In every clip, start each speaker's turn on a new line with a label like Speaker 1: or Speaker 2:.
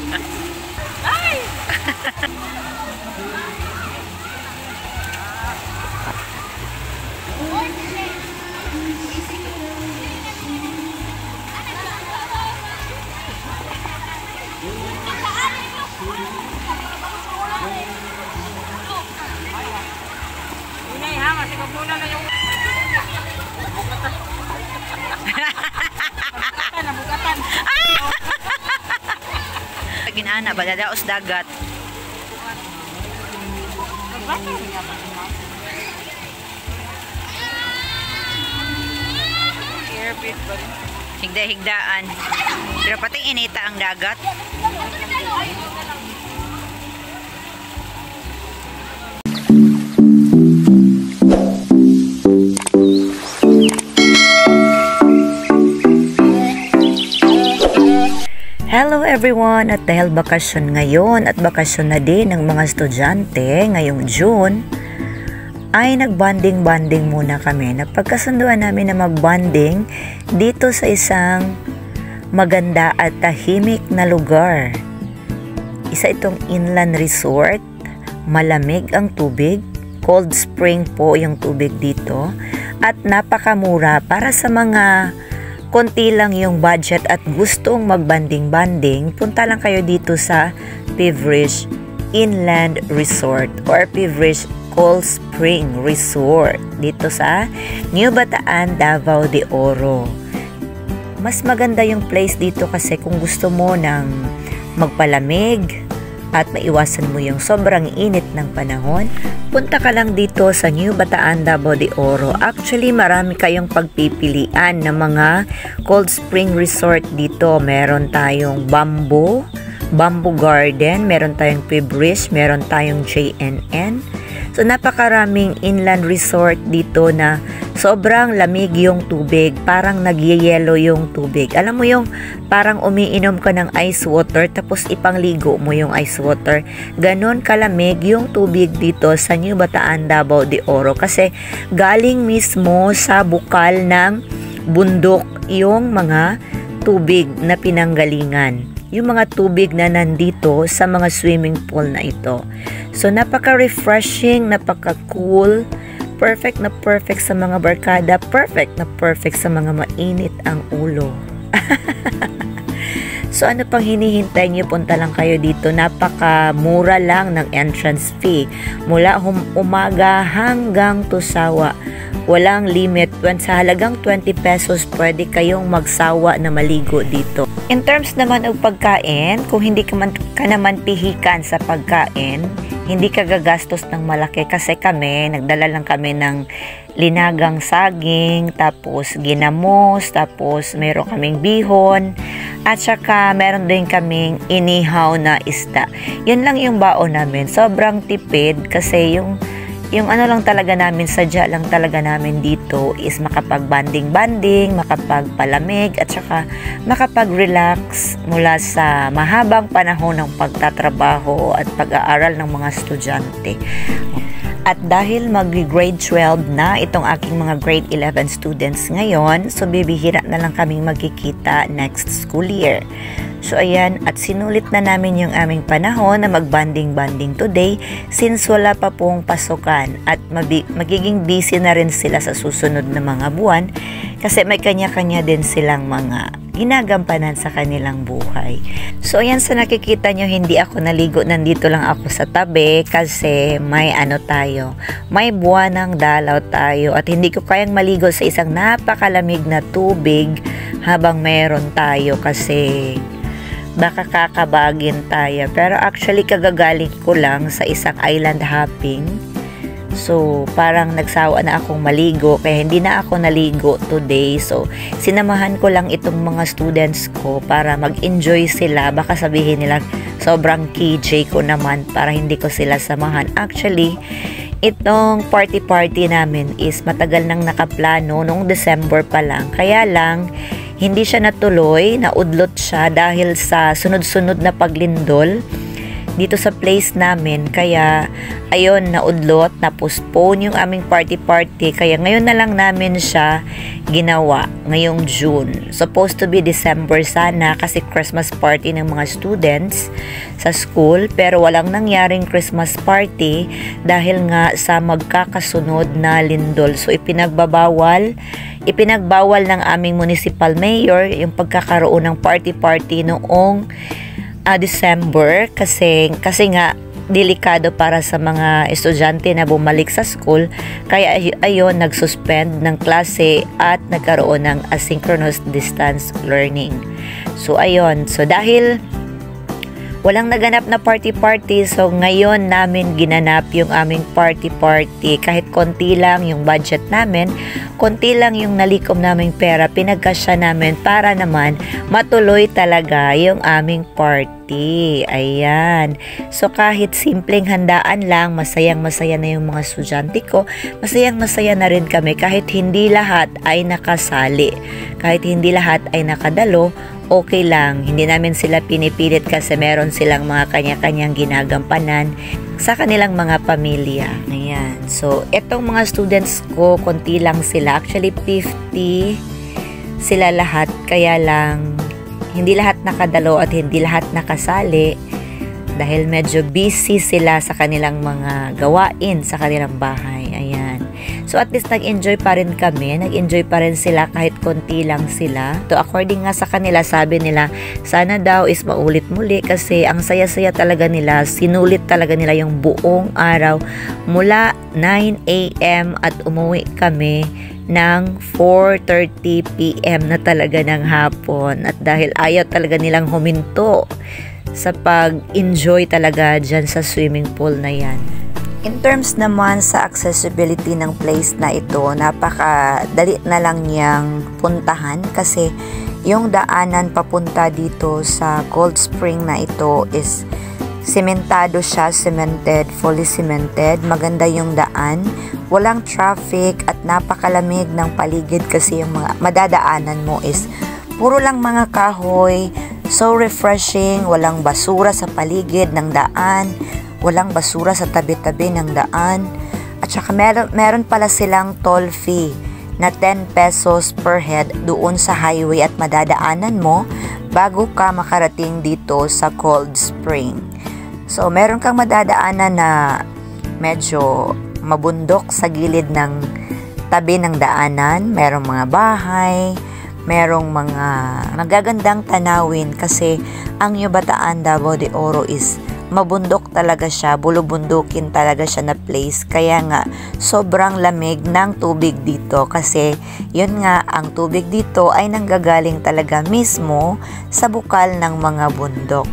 Speaker 1: Ay! Inay ha, kasi kung muna na yung nabugatan.
Speaker 2: Ginana, baladaos dagat. Higda-higdaan. Pero pating inita ang dagat. Hello everyone! At dahil bakasyon ngayon at bakasyon na din ng mga estudyante ngayong June, ay nagbanding-banding muna kami. Napagkasunduan namin na magbanding dito sa isang maganda at tahimik na lugar. Isa itong inland resort, malamig ang tubig, cold spring po yung tubig dito, at napakamura para sa mga konti lang yung budget at gustong magbanding-banding, punta lang kayo dito sa Pivrish Inland Resort or Pivrish Cold Spring Resort dito sa New Bataan, Davao de Oro. Mas maganda yung place dito kasi kung gusto mo ng magpalamig at maiwasan mo yung sobrang init ng panahon, punta ka lang dito sa New Bataan, Davao de Oro. Actually, marami kayong pagpipilian ng mga cold spring resort dito. Meron tayong Bamboo Garden, meron tayong Pivrish, meron tayong JNN. So, napakaraming inland resort dito na sobrang lamig yung tubig. Parang nagyayelo yung tubig. Alam mo yung parang umiinom ka ng ice water tapos ipangligo mo yung ice water. Ganon kalamig yung tubig dito sa New Bataan, Davao de Oro. Kasi galing mismo sa bukal ng bundok yung mga tubig na pinanggalingan. Yung mga tubig na nandito sa mga swimming pool na ito. So, napaka-refreshing, napaka-cool, perfect na perfect sa mga barkada, perfect na perfect sa mga mainit ang ulo. So, ano pang hinihintay niyo? Punta lang kayo dito. Napaka-mura lang ng entrance fee. Mula umaga hanggang tusawa. Walang limit. Sa halagang 20 pesos, pwede kayong magsawa na maligo dito. In terms naman ng pagkain, kung hindi ka naman pihikan sa pagkain, hindi ka gagastos ng malaki kasi nagdala lang kami ng linagang saging, tapos ginamos, tapos meron kaming bihon, at saka meron din kaming inihaw na isda. Yun lang yung baon namin. Sobrang tipid kasi yung ano lang talaga namin, sadya lang talaga namin dito is makapag-banding-banding, makapagpalamig, at saka makapag-relax mula sa mahabang panahon ng pagtatrabaho at pag-aaral ng mga estudyante. At dahil mag-grade 12 na itong aking mga grade 11 students ngayon, so bibihira na lang kaming magkikita next school year. So ayan, at sinulit na namin yung aming panahon na magbanding-banding today since wala pa pong pasukan at magiging busy na rin sila sa susunod na mga buwan kasi may kanya-kanya din silang mga ginagampanan sa kanilang buhay. So ayan, sa nakikita nyo, hindi ako naligo, nandito lang ako sa tabi kasi may may buwanang dalaw tayo at hindi ko kayang maligo sa isang napakalamig na tubig habang meron tayo kasi baka kakabagin tayo. Pero actually kagagaling ko lang sa isang island hopping. So parang nagsawa na akong maligo kaya hindi na ako naligo today. So sinamahan ko lang itong mga students ko para mag-enjoy sila. Baka sabihin nila sobrang KJ ko naman para hindi ko sila samahan. Actually, itong party namin is matagal nang nakaplano noong December pa lang. Kaya lang hindi siya natuloy, naudlot siya dahil sa sunod-sunod na paglindol dito sa place namin. Kaya, ayun, naudlot, na-postpone yung aming party-party. Kaya ngayon na lang namin siya ginawa, ngayong June. Supposed to be December sana kasi Christmas party ng mga students sa school. Pero walang nangyaring Christmas party dahil nga sa magkakasunod na lindol. So, ipinagbawal ng aming municipal mayor yung pagkakaroon ng party-party noong December kasi nga delikado para sa mga estudyante na bumalik sa school. Kaya ayun, nagsuspend ng klase at nagkaroon ng asynchronous distance learning. So ayun, so dahil walang naganap na party-party, so ngayon namin ginanap yung aming party-party. Kahit konti lang yung budget namin, konti lang yung nalikom naming pera, pinagkasya namin para naman matuloy talaga yung aming party. Ayan. So kahit simpleng handaan lang, masayang-masaya na yung mga estudyante ko, masayang-masaya na rin kami kahit hindi lahat ay nakasali, kahit hindi lahat ay nakadalo. Okay lang, hindi namin sila pinipilit kasi meron silang mga kanya-kanyang ginagampanan sa kanilang mga pamilya. Ayan. So, etong mga students ko, konti lang sila. Actually, 50 sila lahat. Kaya lang, hindi lahat nakadalo at hindi lahat nakasali dahil medyo busy sila sa kanilang mga gawain sa kanilang bahay. Ayan. So at least nag-enjoy pa rin kami, nag-enjoy pa rin sila kahit konti lang sila. So according nga sa kanila, sabi nila, sana daw is maulit muli kasi ang saya-saya talaga nila, sinulit talaga nila yung buong araw mula 9 AM at umuwi kami ng 4:30 PM na talaga ng hapon. At dahil ayaw talaga nilang huminto sa pag-enjoy talaga dyan sa swimming pool na yan. In terms naman sa accessibility ng place na ito, napakadali na lang niyang puntahan kasi yung daanan papunta dito sa Cold Spring na ito is sementado siya, cemented, fully cemented. Maganda yung daan, walang traffic at napakalamig ng paligid kasi yung mga madadaanan mo is puro lang mga kahoy. So refreshing, walang basura sa paligid ng daan, walang basura sa tabi-tabi ng daan. At saka meron pala silang toll fee na 10 pesos per head doon sa highway at madadaanan mo bago ka makarating dito sa Cold Spring. So meron kang madadaanan na medyo mabundok sa gilid ng tabi ng daanan. Merong mga bahay, merong mga magagandang tanawin kasi ang Yubataan, Davao de Oro is mabundok talaga siya, bulubundukin talaga siya na place. Kaya nga, sobrang lamig ng tubig dito kasi yun nga, ang tubig dito ay nanggagaling talaga mismo sa bukal ng mga bundok.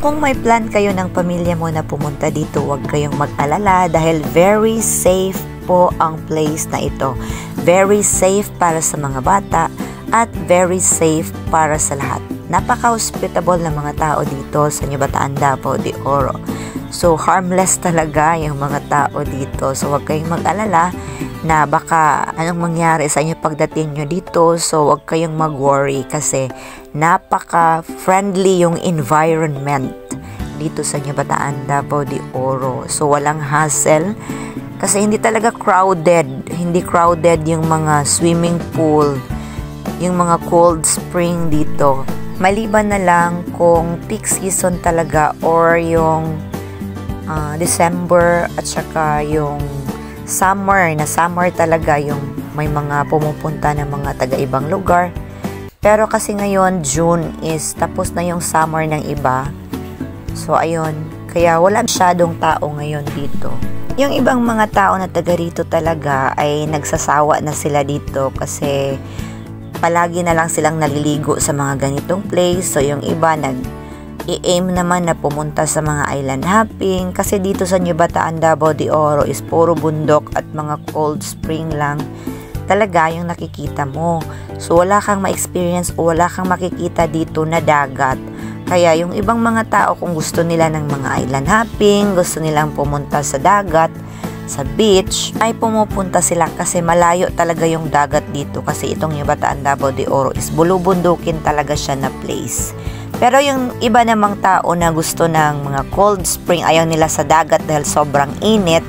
Speaker 2: Kung may plan kayo ng pamilya mo na pumunta dito, huwag kayong mag-alala dahil very safe po ang place na ito. Very safe para sa mga bata at very safe para sa lahat. Napaka-hospitable ng mga tao dito sa Yubataan, Davao de Oro. So, harmless talaga yung mga tao dito. So, huwag kayong mag-alala na baka anong mangyari sa inyo pagdating nyo dito. So, huwag kayong mag-worry kasi napaka-friendly yung environment dito sa Yubataan, Davao de Oro. So, walang hassle kasi hindi talaga crowded. Hindi crowded yung mga swimming pool, yung mga cold spring dito. Maliban na lang kung peak season talaga or yung December at saka yung summer talaga yung may mga pumupunta ng mga taga-ibang lugar. Pero kasi ngayon June is tapos na yung summer ng iba. So ayun, kaya wala masyadong tao ngayon dito. Yung ibang mga tao na taga rito talaga ay nagsasawa na sila dito kasi palagi na lang silang naliligo sa mga ganitong place. So yung iba nag-i-aim naman na pumunta sa mga island hopping kasi dito sa Yubataan, Davao de Oro is puro bundok at mga cold spring lang talaga yung nakikita mo. So wala kang ma-experience o wala kang makikita dito na dagat. Kaya yung ibang mga tao kung gusto nila ng mga island hopping, gusto nilang pumunta sa dagat, sa beach, ay pumupunta sila kasi malayo talaga yung dagat dito kasi itong Yubataan, Davao de Oro is bulubundukin talaga siya na place. Pero yung iba namang tao na gusto ng mga cold spring, ayaw nila sa dagat dahil sobrang init.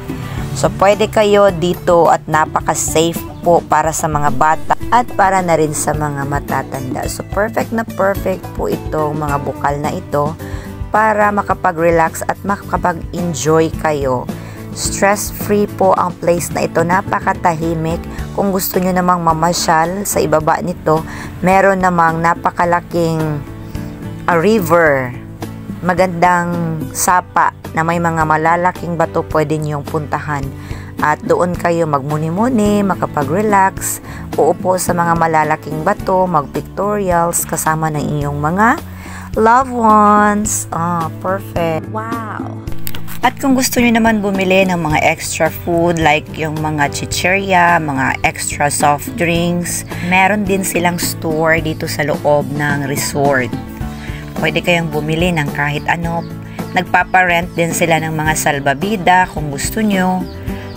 Speaker 2: So, pwede kayo dito at napaka-safe po para sa mga bata at para na rin sa mga matatanda. So, perfect na perfect po itong mga bukal na ito para makapag-relax at makapag-enjoy kayo. Stress-free po ang place na ito. Napakatahimik. Kung gusto nyo namang mamasyal sa ibaba nito, meron namang napakalaking river. Magandang sapa na may mga malalaking bato pwede niyong puntahan. At doon kayo magmuni-muni, makapag-relax, uupo sa mga malalaking bato, mag-pictorials kasama ng iyong mga loved ones. Perfect. Wow! At kung gusto niyo naman bumili ng mga extra food like yung mga chichirya, mga extra soft drinks, meron din silang store dito sa loob ng resort. Pwede kayong bumili ng kahit ano. Nagpaparent din sila ng mga salbabida kung gusto nyo.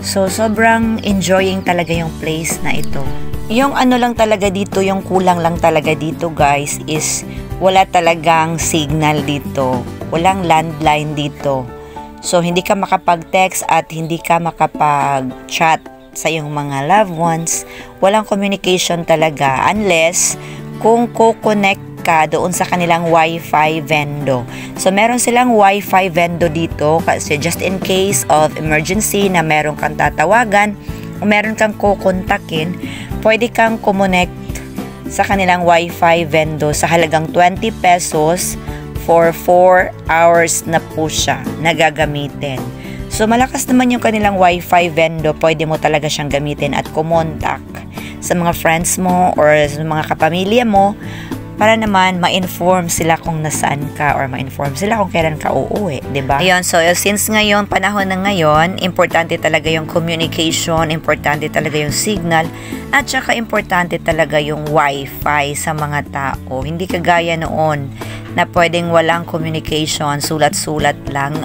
Speaker 2: So, sobrang enjoying talaga yung place na ito. Yung ano lang talaga dito, yung kulang lang talaga dito guys is wala talagang signal dito. Walang landline dito. So, hindi ka makapag-text at hindi ka makapag-chat sa iyong mga loved ones. Walang communication talaga unless kung ko-connect ka doon sa kanilang Wi-Fi vendor. So, meron silang Wi-Fi vendor dito kasi just in case of emergency na meron kang tatawagan o meron kang kukontakin, pwede kang kumonect sa kanilang Wi-Fi vendor sa halagang 20 pesos for 4 hours na po siya nagagamitin. So, malakas naman yung kanilang Wi-Fi vendor. Pwede mo talaga siyang gamitin at kumontak sa mga friends mo or sa mga kapamilya mo para naman ma-inform sila kung nasaan ka or ma-inform sila kung kailan ka uuwi, diba? Ayun, so since ngayon, panahon na ngayon, importante talaga yung communication, importante talaga yung signal, at saka importante talaga yung Wi-Fi sa mga tao. Hindi kagaya noon na pwedeng walang communication, sulat-sulat lang.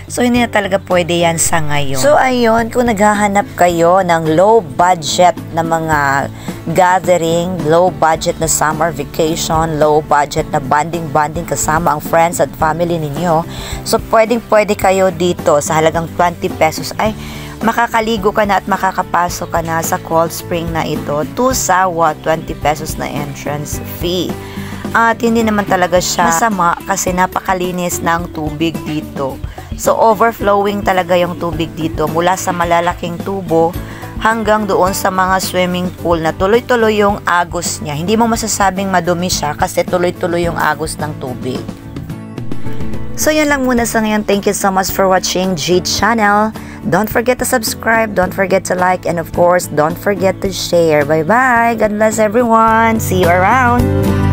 Speaker 2: So, hindi na talaga pwede yan sa ngayon. So, ayun, kung naghahanap kayo ng low budget na mga gathering, low budget na summer vacation, low budget na bonding kasama ang friends at family ninyo, so, pwede kayo dito sa halagang 20 pesos. Ay, makakaligo ka na at makakapasok ka na sa cold spring na ito. 2 sawa, 20 pesos na entrance fee. At hindi naman talaga siya masama kasi napakalinis ng tubig dito. So, overflowing talaga yung tubig dito mula sa malalaking tubo hanggang doon sa mga swimming pool na tuloy-tuloy yung agos niya. Hindi mo masasabing madumi siya kasi tuloy-tuloy yung agos ng tubig. So, yun lang muna sa ngayon. Thank you so much for watching G Channel. Don't forget to subscribe, don't forget to like, and of course, don't forget to share. Bye-bye! God bless everyone! See you around!